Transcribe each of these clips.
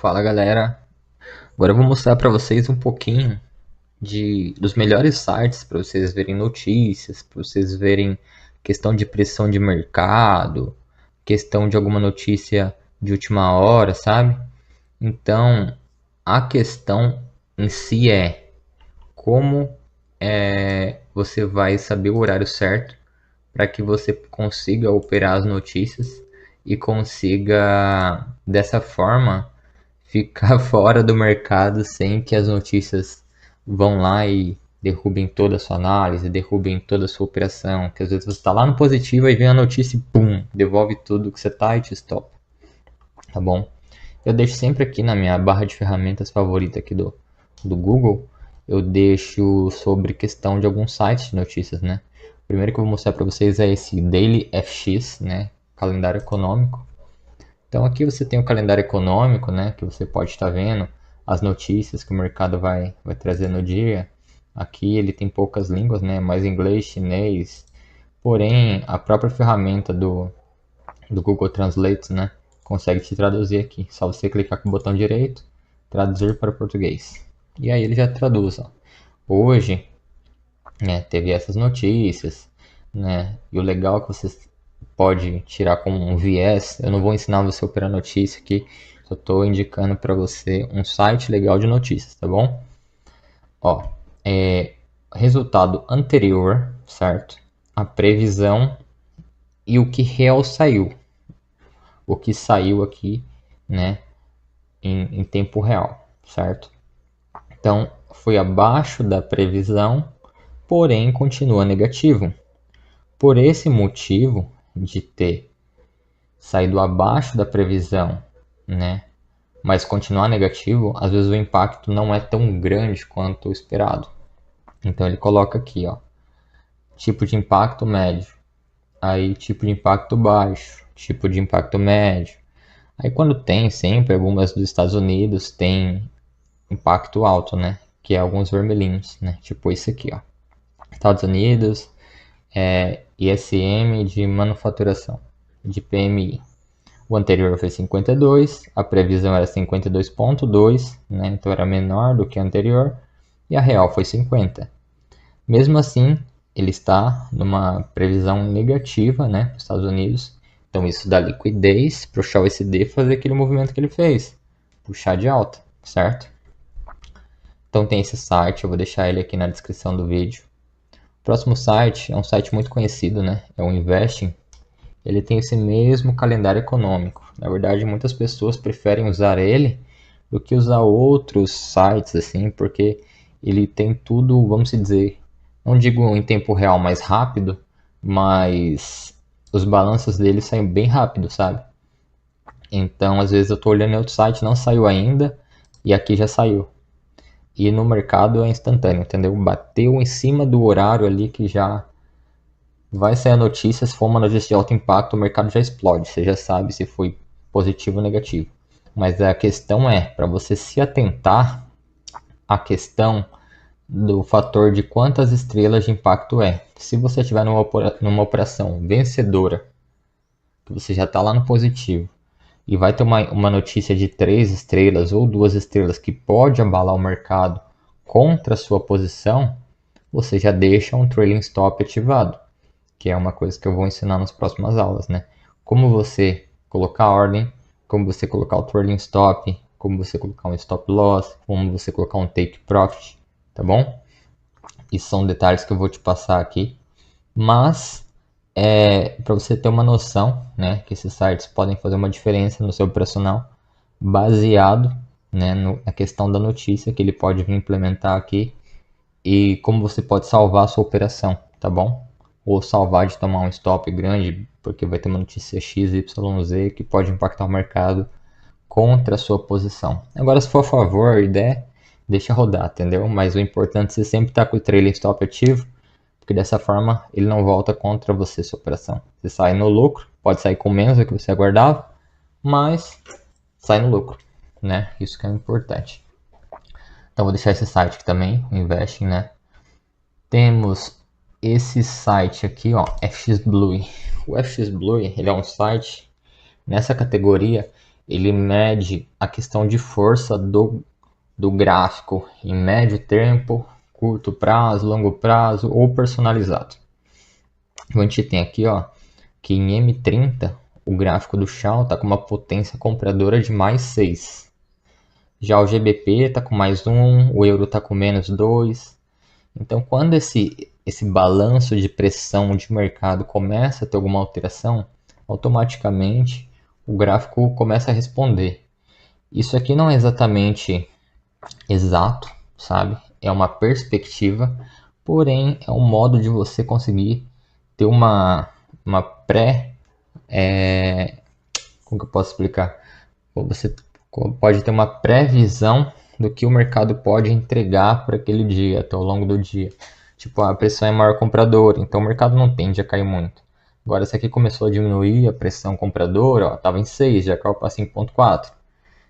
Fala galera, agora eu vou mostrar para vocês um pouquinho dos melhores sites para vocês verem notícias, para vocês verem questão de pressão de mercado, questão de alguma notícia de última hora, sabe? Então, a questão em si é como você vai saber o horário certo para que você consiga operar as notícias e consiga dessa forma ficar fora do mercado sem que as notícias vão lá e derrubem toda a sua análise, derrubem toda a sua operação. Que às vezes você está lá no positivo e vem a notícia e pum, devolve tudo que você está e te stop. Tá bom? Eu deixo sempre aqui na minha barra de ferramentas favorita aqui do Google, eu deixo sobre questão de alguns sites de notícias, né? O primeiro que eu vou mostrar para vocês é esse Daily FX, né? Calendário econômico. Então aqui você tem o calendário econômico, né, que você pode estar vendo as notícias que o mercado vai trazer no dia. Aqui ele tem poucas línguas, né, mais inglês, chinês. Porém, a própria ferramenta do Google Translate, né, consegue te traduzir aqui. Só você clicar com o botão direito, traduzir para português. E aí ele já traduz, ó. Hoje, né, teve essas notícias, né, e o legal é que você pode tirar como um viés. Eu não vou ensinar você a operar notícia aqui, só estou indicando para você um site legal de notícias, tá bom? Ó, resultado anterior, certo? A previsão e o que real saiu. O que saiu aqui, né, em tempo real, certo? Então, foi abaixo da previsão, porém continua negativo. Por esse motivo de ter saído abaixo da previsão, né, mas continuar negativo, às vezes o impacto não é tão grande quanto o esperado. Então ele coloca aqui, ó, tipo de impacto médio, aí tipo de impacto baixo, tipo de impacto médio. Aí quando tem sempre algumas dos Estados Unidos tem impacto alto, né, que é alguns vermelhinhos, né, tipo esse aqui, ó. Estados Unidos, ISM de manufaturação, de PMI. O anterior foi 52, a previsão era 52,2, né? Então era menor do que a anterior, e a real foi 50. Mesmo assim, ele está numa previsão negativa, né, para os Estados Unidos. Então isso dá liquidez para o USD fazer aquele movimento que ele fez, puxar de alta, certo? Então tem esse site, eu vou deixar ele aqui na descrição do vídeo. O próximo site é um site muito conhecido, né? É o Investing. Ele tem esse mesmo calendário econômico. Na verdade, muitas pessoas preferem usar ele do que usar outros sites, assim, porque ele tem tudo, vamos dizer, não digo em tempo real mais rápido, mas os balanços dele saem bem rápido, sabe? Então, às vezes eu estou olhando em outro site, não saiu ainda, e aqui já saiu. E no mercado é instantâneo, entendeu? Bateu em cima do horário ali que já vai sair a notícia. Se for uma notícia de alto impacto, o mercado já explode. Você já sabe se foi positivo ou negativo. Mas a questão é, para você se atentar à questão do fator de quantas estrelas de impacto é. Se você estiver numa operação vencedora, que você já está lá no positivo, e vai ter uma notícia de 3 estrelas ou 2 estrelas que pode abalar o mercado contra a sua posição, você já deixa um trailing stop ativado, que é uma coisa que eu vou ensinar nas próximas aulas, né? Como você colocar a ordem, como você colocar o trailing stop, como você colocar um stop loss, como você colocar um take profit, tá bom? Isso são detalhes que eu vou te passar aqui, mas para você ter uma noção, né, que esses sites podem fazer uma diferença no seu operacional, baseado, né, na questão da notícia que ele pode vir implementar aqui e como você pode salvar a sua operação, tá bom? Ou salvar de tomar um stop grande, porque vai ter uma notícia X, Y, Z que pode impactar o mercado contra a sua posição. Agora, se for a favor e der, deixa rodar, entendeu? Mas o importante é você sempre estar com o trailing stop ativo, porque dessa forma ele não volta contra você, sua operação. Você sai no lucro, pode sair com menos do que você aguardava, mas sai no lucro, né? Isso que é importante. Então vou deixar esse site aqui também, o Investing, né? Temos esse site aqui, ó, FXBlue. O FXBlue, ele é um site nessa categoria, ele mede a questão de força do gráfico em médio tempo, curto prazo, longo prazo ou personalizado. A gente tem aqui, ó, que em M30 o gráfico do Shao está com uma potência compradora de mais 6. Já o GBP está com mais 1, o euro está com menos 2. Então, quando esse balanço de pressão de mercado começa a ter alguma alteração, automaticamente o gráfico começa a responder. Isso aqui não é exatamente exato, sabe? É uma perspectiva, porém é um modo de você conseguir ter uma pré... como que eu posso explicar? Você pode ter uma previsão do que o mercado pode entregar para aquele dia, até ao longo do dia. Tipo, a pressão é maior compradora, então o mercado não tende a cair muito. Agora, se aqui começou a diminuir a pressão compradora, estava em 6, já caiu para 5,4.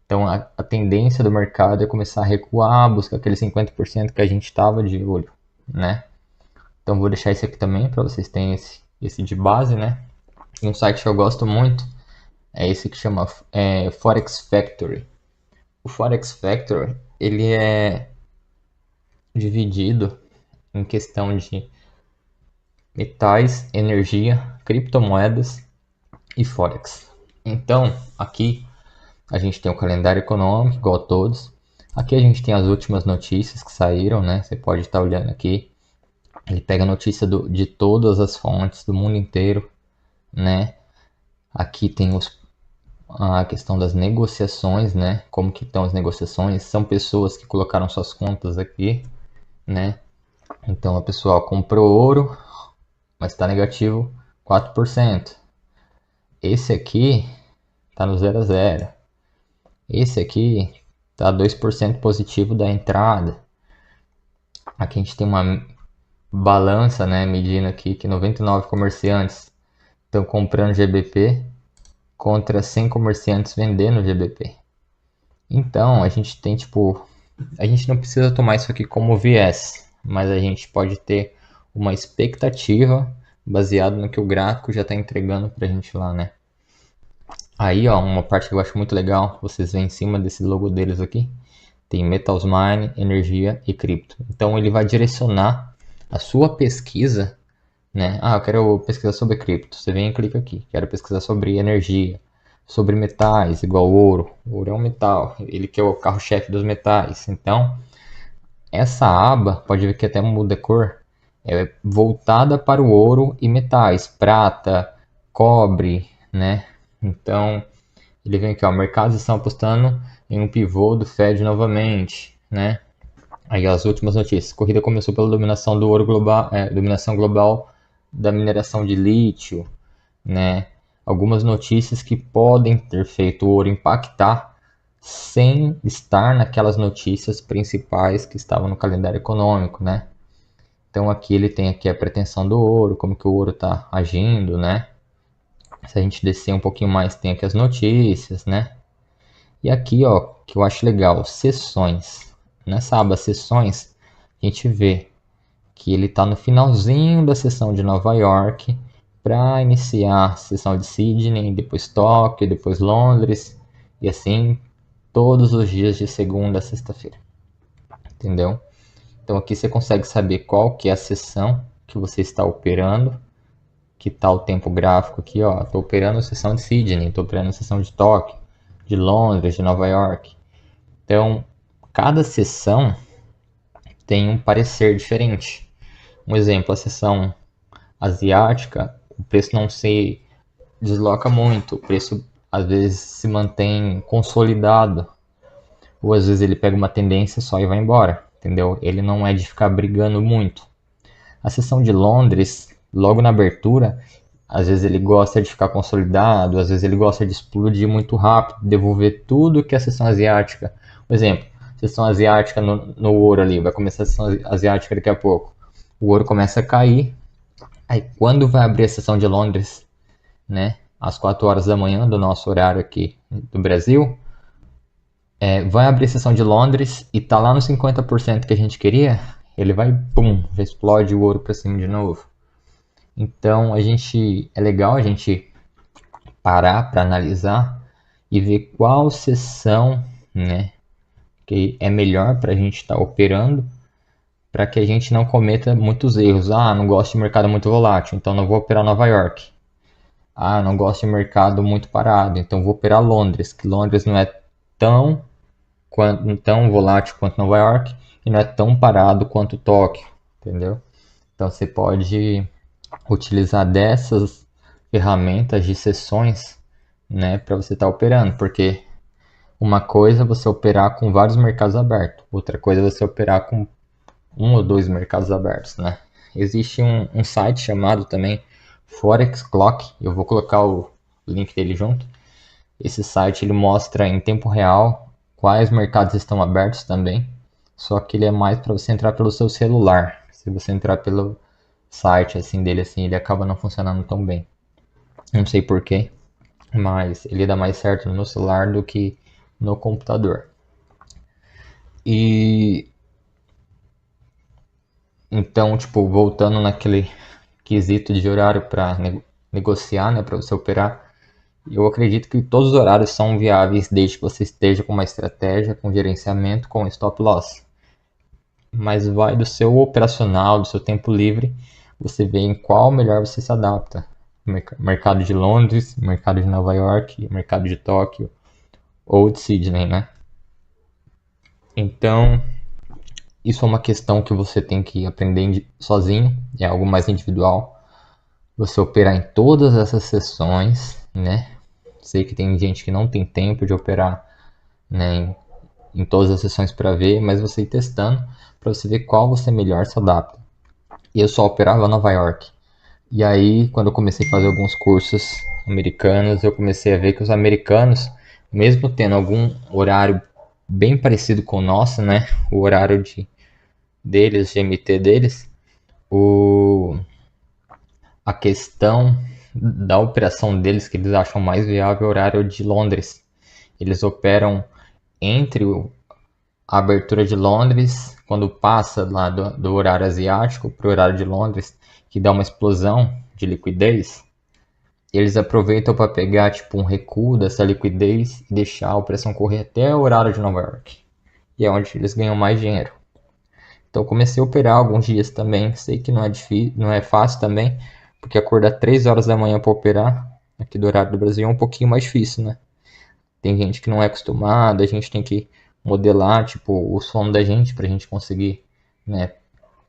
Então, a tendência do mercado é começar a recuar, buscar aquele 50% que a gente estava de olho, né? Então, vou deixar esse aqui também para vocês terem esse de base, né? E um site que eu gosto muito é esse que chama Forex Factory. O Forex Factory, ele é dividido em questão de metais, energia, criptomoedas e Forex. Então, aqui a gente tem o calendário econômico, igual a todos. Aqui a gente tem as últimas notícias que saíram, né? Você pode estar olhando aqui. Ele pega a notícia de todas as fontes do mundo inteiro, né? Aqui tem a questão das negociações, né? Como que estão as negociações? São pessoas que colocaram suas contas aqui, né? Então a pessoa comprou ouro, mas está negativo 4%. Esse aqui está no 0 a 0. Esse aqui está 2% positivo da entrada. Aqui a gente tem uma balança, né, medindo aqui que 99 comerciantes estão comprando GBP contra 100 comerciantes vendendo GBP. Então, a gente tem tipo, a gente não precisa tomar isso aqui como viés, mas a gente pode ter uma expectativa baseado no que o gráfico já está entregando para a gente lá, né? Aí, ó, uma parte que eu acho muito legal, vocês veem em cima desse logo deles aqui, tem Metals Mine, Energia e Cripto. Então ele vai direcionar a sua pesquisa, né? Ah, eu quero pesquisar sobre cripto. Você vem e clica aqui. Quero pesquisar sobre energia, sobre metais, igual ouro. Ouro é um metal, ele que é o carro-chefe dos metais. Então, essa aba, pode ver que até muda a cor, é voltada para o ouro e metais, prata, cobre, né? Então, ele vem aqui, ó, mercados estão apostando em um pivô do Fed novamente, né? Aí as últimas notícias. A corrida começou pela dominação do ouro global, dominação global da mineração de lítio, né? Algumas notícias que podem ter feito o ouro impactar sem estar naquelas notícias principais que estavam no calendário econômico, né? Então aqui ele tem aqui a pretensão do ouro, como que o ouro está agindo, né? Se a gente descer um pouquinho mais, tem aqui as notícias, né? E aqui, ó, que eu acho legal, sessões. Nessa aba sessões, a gente vê que ele está no finalzinho da sessão de Nova York para iniciar a sessão de Sydney, depois Tóquio, depois Londres e assim todos os dias de segunda a sexta-feira. Entendeu? Então aqui você consegue saber qual que é a sessão que você está operando, que está o tempo gráfico aqui, ó, estou operando a sessão de Sydney, estou operando a sessão de Tóquio, de Londres, de Nova York. Então, cada sessão tem um parecer diferente. Um exemplo, a sessão asiática, o preço não se desloca muito, o preço às vezes se mantém consolidado, ou às vezes ele pega uma tendência só e vai embora, entendeu? Ele não é de ficar brigando muito. A sessão de Londres, logo na abertura, às vezes ele gosta de ficar consolidado, às vezes ele gosta de explodir muito rápido, devolver tudo que a sessão asiática. Por exemplo, sessão asiática no ouro ali, vai começar a sessão asiática daqui a pouco. O ouro começa a cair, aí quando vai abrir a sessão de Londres, né, às 4 horas da manhã do nosso horário aqui do Brasil, vai abrir a sessão de Londres e tá lá no 50% que a gente queria, ele vai, pum, já explode o ouro para cima de novo. Então é legal a gente parar para analisar e ver qual sessão, né, que é melhor para a gente estar operando, para que a gente não cometa muitos erros. Ah, não gosto de mercado muito volátil, então não vou operar Nova York. Ah, não gosto de mercado muito parado, então vou operar Londres, que Londres não é tão, tão volátil quanto Nova York e não é tão parado quanto Tóquio, entendeu? Então você pode utilizar dessas ferramentas de sessões, né, para você estar operando, porque uma coisa é você operar com vários mercados abertos, outra coisa é você operar com um ou dois mercados abertos, né? Existe um site chamado também Forex Clock, eu vou colocar o link dele junto. Esse site ele mostra em tempo real quais mercados estão abertos também, só que ele é mais para você entrar pelo seu celular. Se você entrar pelo site assim dele assim, ele acaba não funcionando tão bem. Não sei porquê, mas ele dá mais certo no celular do que no computador. E então, tipo, voltando naquele quesito de horário para negociar, né, para você operar, eu acredito que todos os horários são viáveis desde que você esteja com uma estratégia, com gerenciamento, com stop loss. Mas vai do seu operacional, do seu tempo livre, você vê em qual melhor você se adapta. Mercado de Londres, mercado de Nova York, mercado de Tóquio ou de Sydney, né? Então, isso é uma questão que você tem que aprender sozinho, é algo mais individual. Você operar em todas essas sessões, né? Sei que tem gente que não tem tempo de operar, né, em todas as sessões para ver, mas você ir testando para você ver qual você melhor se adapta. E eu só operava Nova York. E aí, quando eu comecei a fazer alguns cursos americanos, eu comecei a ver que os americanos, mesmo tendo algum horário bem parecido com o nosso, né, o horário deles, GMT deles, o, a questão da operação deles que eles acham mais viável é o horário de Londres. Eles operam entre a abertura de Londres, quando passa lá do horário asiático para o horário de Londres, que dá uma explosão de liquidez, eles aproveitam para pegar tipo um recuo dessa liquidez e deixar a operação correr até o horário de Nova York. E é onde eles ganham mais dinheiro. Então comecei a operar alguns dias também. Sei que não é difícil, não é fácil também, porque acordar 3 horas da manhã para operar aqui do horário do Brasil é um pouquinho mais difícil, né? Tem gente que não é acostumada, a gente tem que modelar tipo o sono da gente para a gente conseguir, né,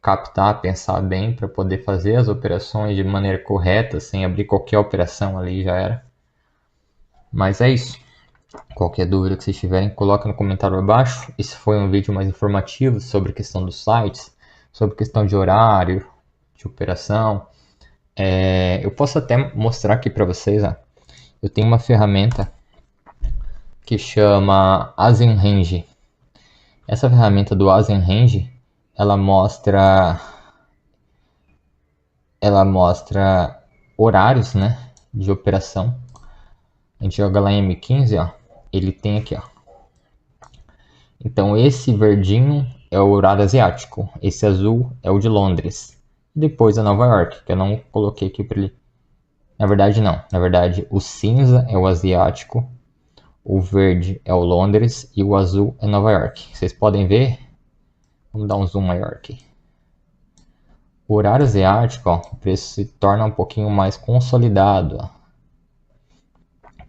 captar, pensar bem para poder fazer as operações de maneira correta, sem abrir qualquer operação ali já era. Mas é isso. Qualquer dúvida que vocês tiverem, coloca no comentário abaixo. Esse foi um vídeo mais informativo sobre a questão dos sites, sobre a questão de horário, de operação. Eu posso até mostrar aqui para vocês. Ó. Eu tenho uma ferramenta que chama AsianRange. Essa ferramenta do AsianRange, ela mostra horários, né, de operação. A gente joga lá em M15, ó, ele tem aqui, ó. Então esse verdinho é o horário asiático, esse azul é o de Londres. Depois a Nova York, que eu não coloquei aqui para ele. Na verdade não, na verdade o cinza é o asiático, o verde é o Londres e o azul é Nova York. Vocês podem ver, vamos dar um zoom maior aqui. O horário asiático, ó, o preço se torna um pouquinho mais consolidado. Ó.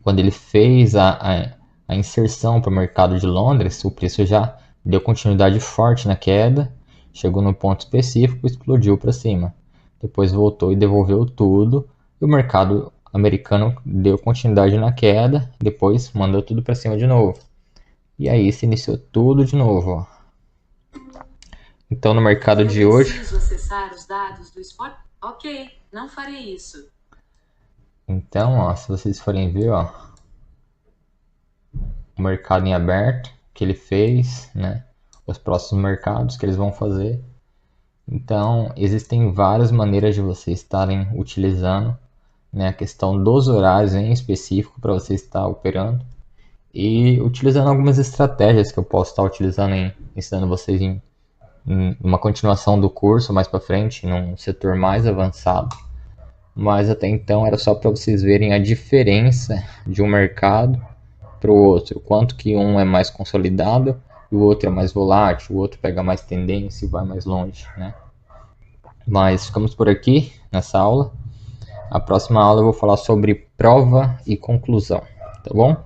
Quando ele fez a inserção para o mercado de Londres, o preço já deu continuidade forte na queda, chegou no ponto específico e explodiu para cima. Depois voltou e devolveu tudo, e o mercado americano deu continuidade na queda, depois mandou tudo para cima de novo. E aí se iniciou tudo de novo. Ó. Então no mercado de hoje... preciso acessar os dados do Spot? Ok, não farei isso. Então, ó, se vocês forem ver, ó, o mercado em aberto que ele fez, né? Os próximos mercados que eles vão fazer. Então, existem várias maneiras de vocês estarem utilizando, né, a questão dos horários em específico para você estar operando e utilizando algumas estratégias que eu posso estar utilizando ensinando vocês em uma continuação do curso mais para frente, num setor mais avançado. Mas até então era só para vocês verem a diferença de um mercado para o outro, quanto que um é mais consolidado e o outro é mais volátil, o outro pega mais tendência e vai mais longe, né? Mas ficamos por aqui nessa aula. A próxima aula eu vou falar sobre prova e conclusão, tá bom?